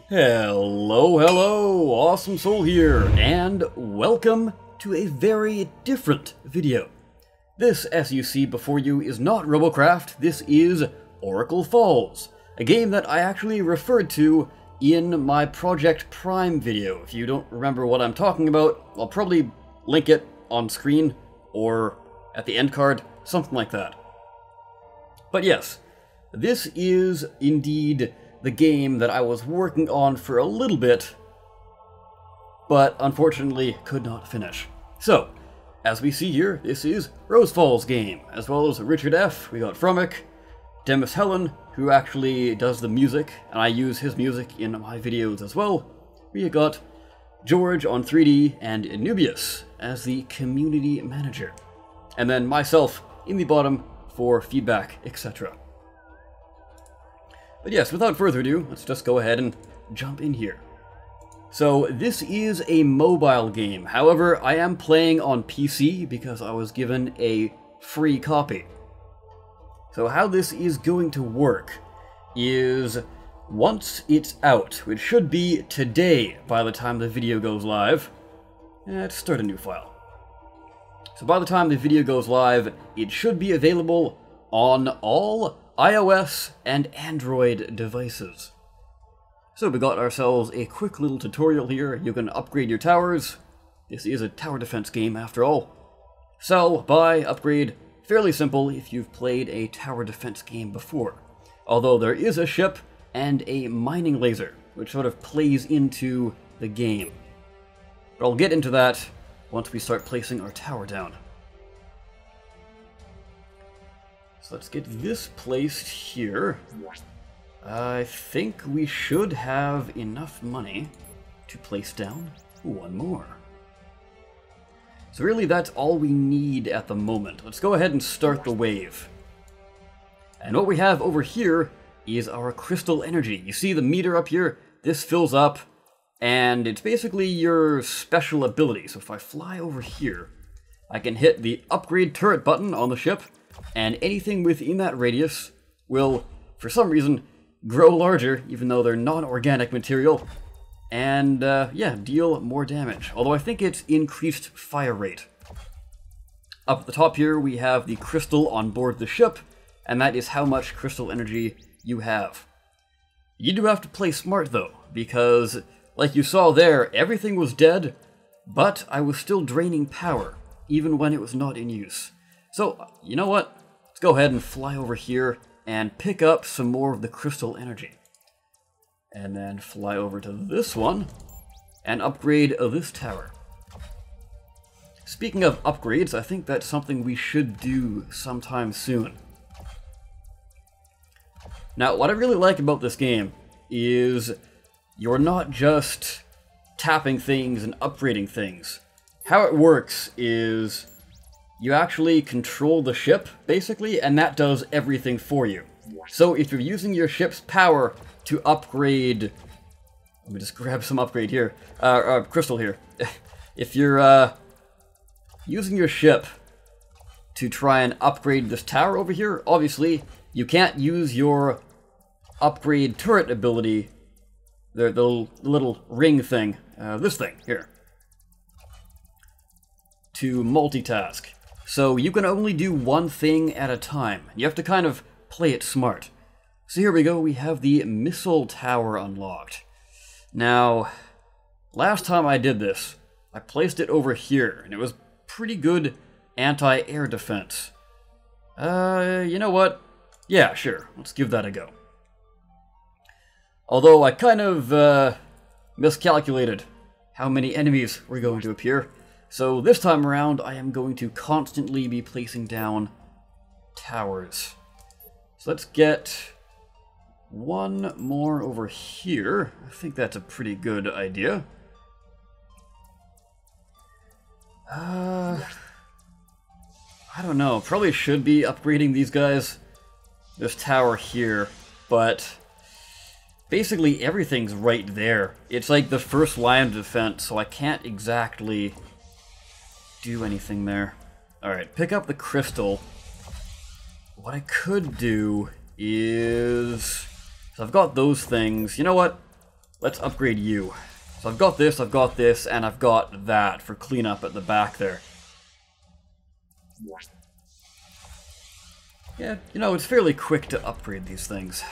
Hello, hello, Awesome Soul here, and welcome to a very different video. This, as you see before you, is not Robocraft, this is Oracle Falls, a game that I actually referred to in my Project Prime video. If you don't remember what I'm talking about, I'll probably link it on screen or at the end card, something like that. But yes, this is indeed the game that I was working on for a little bit, but unfortunately could not finish. So, as we see here, this is Rosefall's game, as well as Richard F. We got Frumic, Demis Helen, who actually does the music, and I use his music in my videos as well. We got George on 3D, and Anubius as the community manager. And then myself in the bottom for feedback, etc. But yes, without further ado, let's just go ahead and jump in here. So this is a mobile game. However, I am playing on PC because I was given a free copy. So how this is going to work is once it's out, which should be today by the time the video goes live. Let's start a new file. So by the time the video goes live, it should be available on all iOS and Android devices. So we got ourselves a quick little tutorial here. You can upgrade your towers. This is a tower defense game after all. Sell, buy, upgrade. Fairly simple if you've played a tower defense game before. Although there is a ship and a mining laser, which sort of plays into the game. But I'll get into that once we start placing our tower down. So let's get this placed here. I think we should have enough money to place down one more. So really that's all we need at the moment. Let's go ahead and start the wave. And what we have over here is our crystal energy. You see the meter up here? This fills up, and it's basically your special ability. So if I fly over here, I can hit the upgrade turret button on the ship, and anything within that radius will, for some reason, grow larger, even though they're non-organic material, and yeah, deal more damage. Although I think it's increased fire rate. Up at the top here, we have the crystal on board the ship, and that is how much crystal energy you have. You do have to play smart though, because like you saw there, everything was dead, but I was still draining power, even when it was not in use. So, you know what? Let's go ahead and fly over here and pick up some more of the crystal energy. And then fly over to this one and upgrade this tower. Speaking of upgrades, I think that's something we should do sometime soon. Now, what I really like about this game is you're not just tapping things and upgrading things. How it works is you actually control the ship, basically, and that does everything for you. So if you're using your ship's power to upgrade... Let me just grab some upgrade here. Crystal here. If you're using your ship to try and upgrade this tower over here, obviously, you can't use your upgrade turret ability, the little ring thing, this thing here, to multitask. So you can only do one thing at a time. You have to kind of play it smart. So here we go, we have the missile tower unlocked. Now, last time I did this, I placed it over here, and it was pretty good anti-air defense. You know what? Yeah, sure, let's give that a go. Although I kind of miscalculated how many enemies were going to appear. So this time around, I am going to constantly be placing down towers. So let's get one more over here. I think that's a pretty good idea. I don't know. Probably should be upgrading these guys. This tower here, but basically everything's right there. It's like the first line of defense, so I can't exactly do anything there. Alright, pick up the crystal. What I could do is... So I've got those things. You know what? let's upgrade you. So I've got this, and I've got that for cleanup at the back there. Yeah, you know, it's fairly quick to upgrade these things.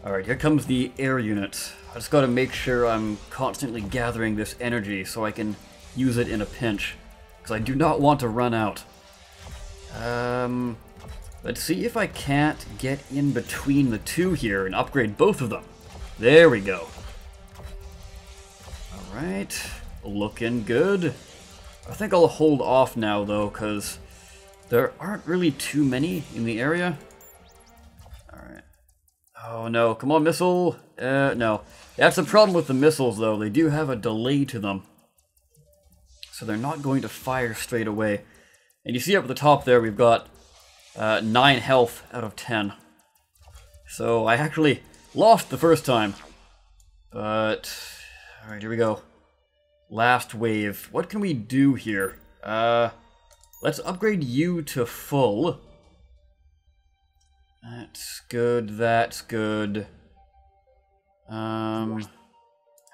Alright, here comes the air unit. I just gotta make sure I'm constantly gathering this energy so I can use it in a pinch. Because I do not want to run out. Let's see if I can't get in between the two here and upgrade both of them. There we go. Alright, looking good. I think I'll hold off now though, because there aren't really too many in the area. Alright. Oh no, come on missile! No. That's the problem with the missiles though, they do have a delay to them. So they're not going to fire straight away. And you see up at the top there we've got 9 health out of 10. So I actually lost the first time. But, alright, here we go. Last wave. What can we do here? Let's upgrade you to full. That's good, that's good. How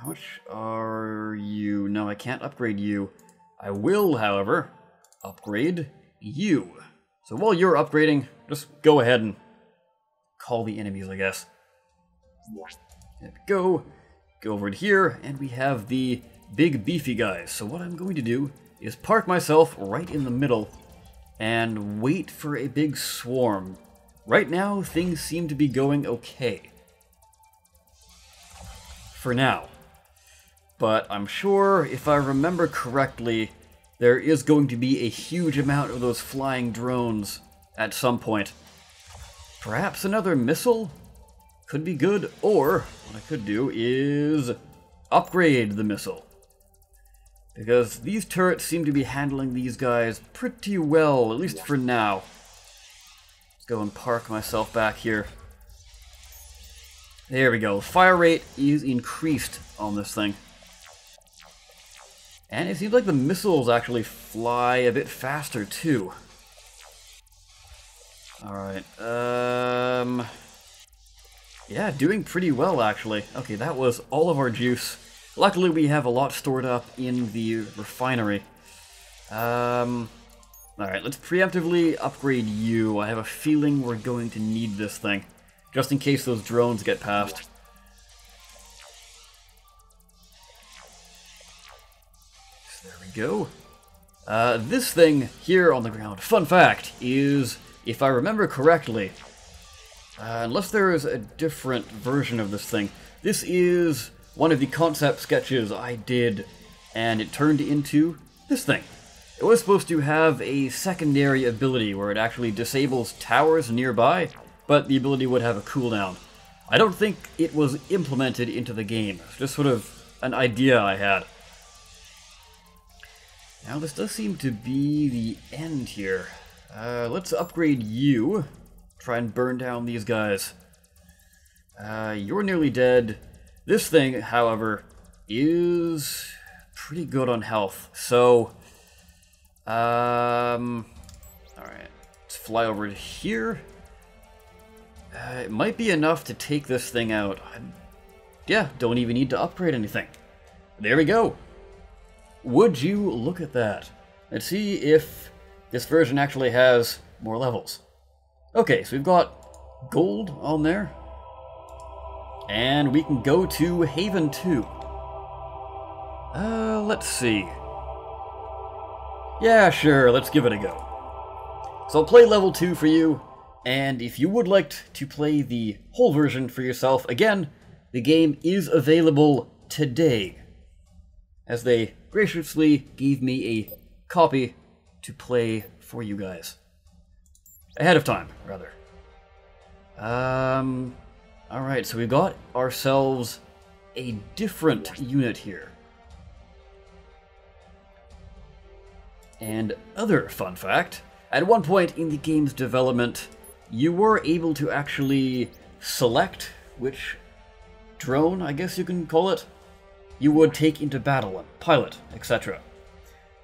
much are you? No, I can't upgrade you. I will, however, upgrade you. So while you're upgrading, just go ahead and call the enemies, I guess. There we go. Go over to here, and we have the big beefy guys. So what I'm going to do is park myself right in the middle and wait for a big swarm. Right now, things seem to be going okay. For now. But I'm sure, if I remember correctly, there is going to be a huge amount of those flying drones at some point. Perhaps another missile could be good, or what I could do is upgrade the missile. Because these turrets seem to be handling these guys pretty well, at least for now. Let's go and park myself back here. There we go. Fire rate is increased on this thing. And it seems like the missiles actually fly a bit faster, too. Alright, yeah, doing pretty well, actually. Okay, that was all of our juice. Luckily, we have a lot stored up in the refinery. Alright, let's preemptively upgrade you. I have a feeling we're going to need this thing, just in case those drones get past. There we go. This thing here on the ground, fun fact, is, if I remember correctly, unless there is a different version of this thing, this is one of the concept sketches I did, and it turned into this thing. It was supposed to have a secondary ability where it actually disables towers nearby, but the ability would have a cooldown. I don't think it was implemented into the game. It's just sort of an idea I had. Now this does seem to be the end here. Let's upgrade you. Try and burn down these guys. You're nearly dead. This thing, however, is pretty good on health. So, alright. Let's fly over to here. It might be enough to take this thing out. Yeah, don't even need to upgrade anything. There we go. Would you look at that? Let's see if this version actually has more levels. Okay, so we've got gold on there. And we can go to Haven 2. Let's see. Yeah, sure, let's give it a go. So I'll play level 2 for you, and if you would like to play the whole version for yourself, again, the game is available today, as they graciously gave me a copy to play for you guys. Ahead of time, rather. Alright, so we've got ourselves a different unit here. And other fun fact, at one point in the game's development, you were able to actually select which drone, I guess you can call it, you would take into battle and pilot, etc.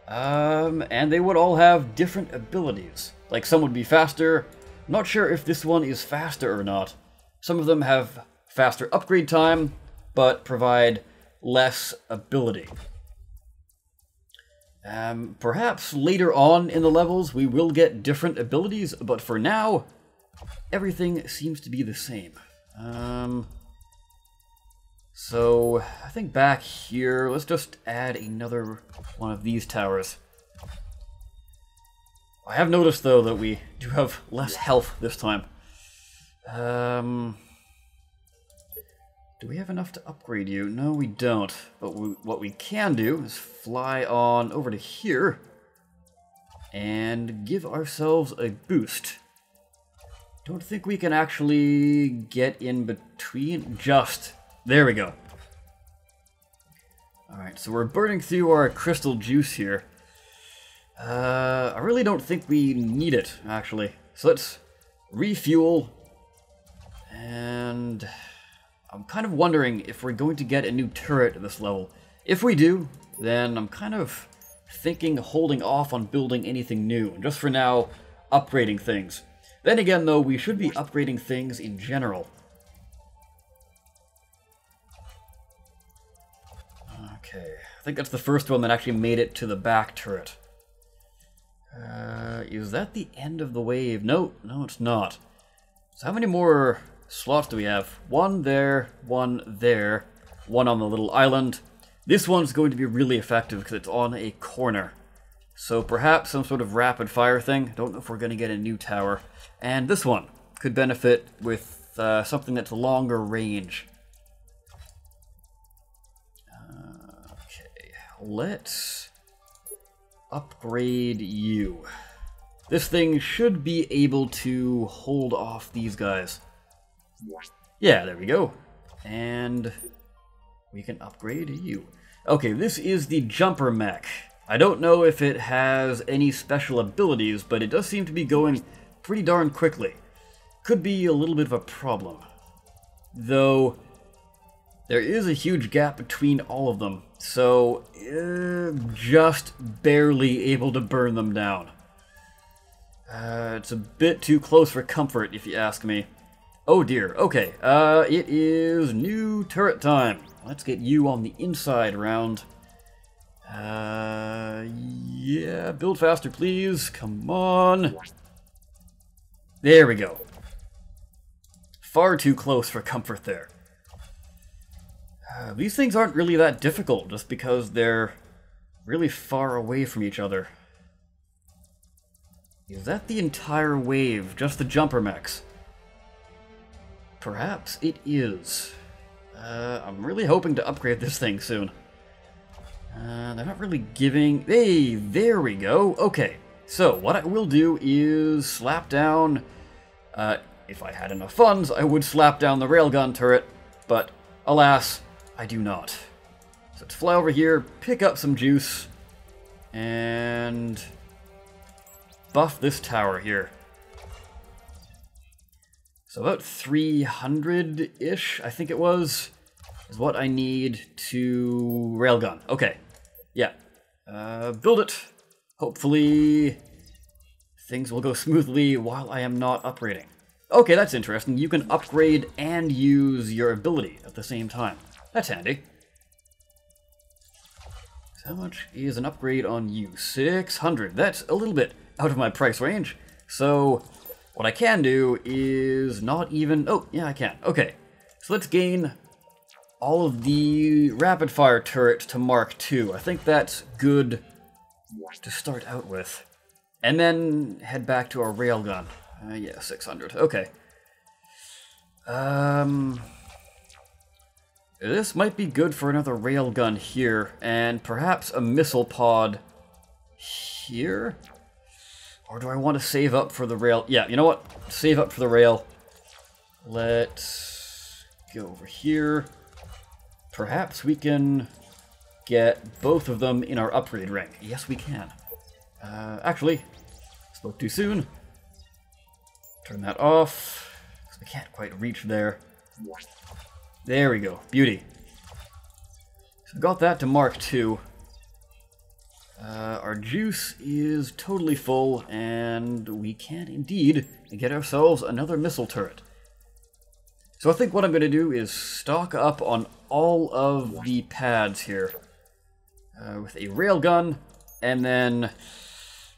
And they would all have different abilities. Like, some would be faster. I'm not sure if this one is faster or not. Some of them have faster upgrade time. but provide less ability. Perhaps later on in the levels we will get different abilities, but for now, everything seems to be the same. So, I think back here, let's just add another one of these towers. I have noticed, though, that we do have less health this time. Do we have enough to upgrade you? No, we don't. But what we can do is fly on over to here and give ourselves a boost. Don't think we can actually get in between. Just. There we go. Alright, so we're burning through our crystal juice here. I really don't think we need it, actually. So let's refuel. And I'm kind of wondering if we're going to get a new turret at this level. If we do, then I'm kind of thinking holding off on building anything new. And just for now, upgrading things. Then again, though, we should be upgrading things in general. Okay, I think that's the first one that actually made it to the back turret. Is that the end of the wave? No, it's not. So how many more slots do we have? One there, one there, one on the little island. This one's going to be really effective because it's on a corner. So perhaps some sort of rapid fire thing. Don't know if we're going to get a new tower. And this one could benefit with something that's longer range. Okay, let's upgrade you. This thing should be able to hold off these guys. Yeah, there we go. And we can upgrade you. Okay, this is the jumper mech. I don't know if it has any special abilities, but it does seem to be going pretty darn quickly. Could be a little bit of a problem. Though, there is a huge gap between all of them, so just barely able to burn them down. It's a bit too close for comfort, if you ask me. Oh dear, okay, it is new turret time. Let's get you on the inside round. Yeah, build faster, please. Come on. There we go. Far too close for comfort there. These things aren't really that difficult, just because they're really far away from each other. Is that the entire wave, just the jumper mechs? Perhaps it is. I'm really hoping to upgrade this thing soon. They're not really giving... Hey, there we go. Okay, so what I will do is slap down... if I had enough funds, I would slap down the railgun turret, but alas, I do not. So let's fly over here, pick up some juice, and buff this tower here. So about 300-ish, I think it was, is what I need to railgun. Okay, yeah. Build it. Hopefully things will go smoothly while I am not upgrading. Okay, that's interesting. You can upgrade and use your ability at the same time. That's handy. So how much is an upgrade on you? 600. That's a little bit out of my price range. So what I can do is not even... Oh, yeah, I can. Okay, so let's gain all of the rapid fire turrets to Mark II. I think that's good to start out with. And then head back to our railgun. Yeah, 600. Okay. This might be good for another railgun here, and perhaps a missile pod here? Or do I want to save up for the rail? Yeah, you know what? Save up for the rail. Let's go over here. Perhaps we can get both of them in our upgrade ring. Yes, we can. Actually, spoke too soon. Turn that off. We can't quite reach there. There we go. Beauty. So got that to Mark II. Our juice is totally full, and we can indeed get ourselves another missile turret. So I think what I'm going to do is stock up on all of the pads here. With a railgun, and then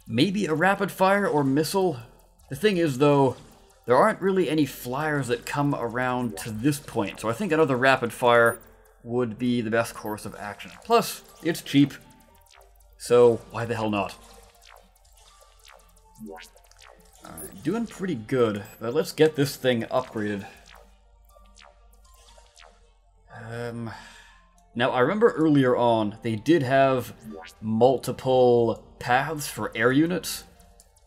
maybe a rapid fire or missile. The thing is, though, there aren't really any flyers that come around to this point, so I think another rapid fire would be the best course of action. Plus, it's cheap, so why the hell not? Alright, doing pretty good, but let's get this thing upgraded. Now, I remember earlier on, they did have multiple paths for air units,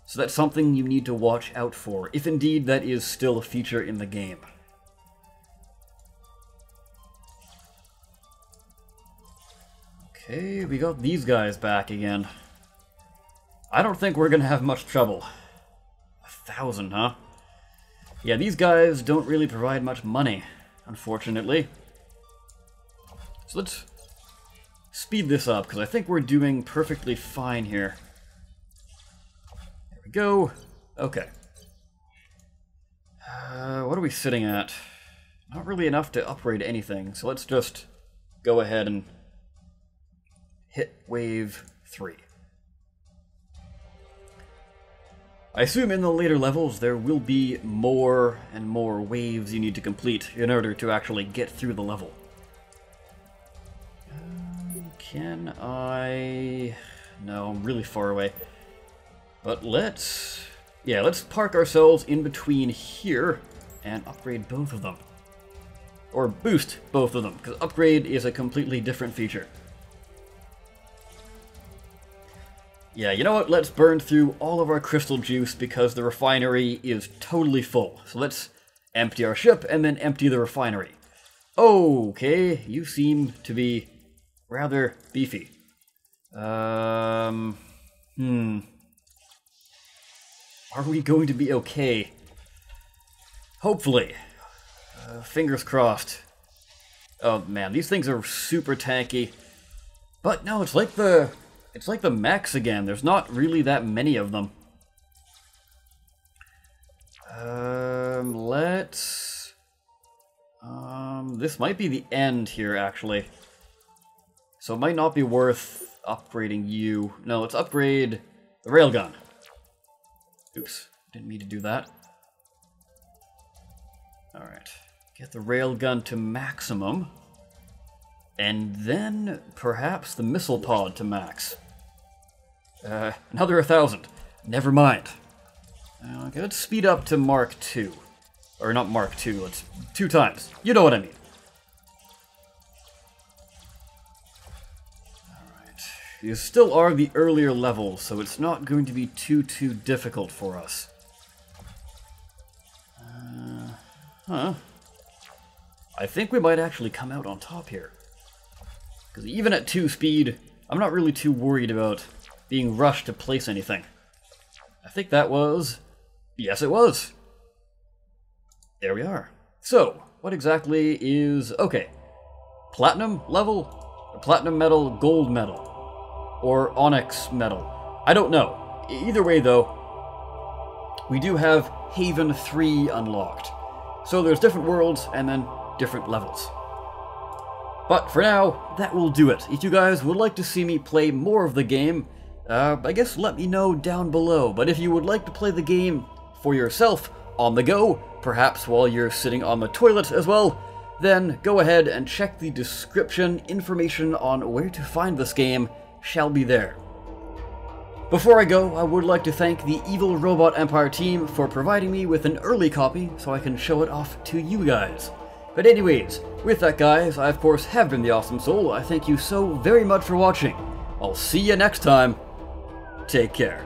so that's something you need to watch out for, if indeed that is still a feature in the game. Okay, we got these guys back again. I don't think we're gonna have much trouble. 1,000, huh? Yeah, these guys don't really provide much money, unfortunately. So let's speed this up, because I think we're doing perfectly fine here. There we go. Okay. What are we sitting at? Not really enough to upgrade anything, so let's just go ahead and hit wave 3. I assume in the later levels there will be more and more waves you need to complete in order to actually get through the level. Can I... No, I'm really far away. But let's park ourselves in between here and upgrade both of them. Or boost both of them, because upgrade is a completely different feature. Yeah, you know what? Let's burn through all of our crystal juice because the refinery is totally full. So let's empty our ship and then empty the refinery. Okay, you seem to be rather beefy. Are we going to be okay? Hopefully. Fingers crossed. Oh man, these things are super tanky. But no, it's like the mechs again. There's not really that many of them. This might be the end here, actually. So it might not be worth upgrading you. No, let's upgrade the railgun. Oops, didn't mean to do that. Alright, get the railgun to maximum. And then, perhaps, the missile pod to max. Another 1,000. Never mind. Okay, let's speed up to Mark II. Or not Mark II, let's 2 times. You know what I mean. Alright. These still are the earlier levels, so it's not going to be too difficult for us. I think we might actually come out on top here. Because even at 2 speed, I'm not really too worried about being rushed to place anything. I think that was... Yes, it was! There we are. So, what exactly is... Okay. Platinum level? Platinum metal, gold metal? Or onyx metal? I don't know. Either way, though, we do have Haven 3 unlocked. So there's different worlds and then different levels. But for now, that will do it. If you guys would like to see me play more of the game, I guess let me know down below. But if you would like to play the game for yourself on the go, perhaps while you're sitting on the toilet as well, then go ahead and check the description. Information on where to find this game shall be there. Before I go, I would like to thank the Evil Robot Empire team for providing me with an early copy so I can show it off to you guys. But anyways, with that guys, I of course have been the Awesome Soul. I thank you so very much for watching. I'll see you next time. Take care.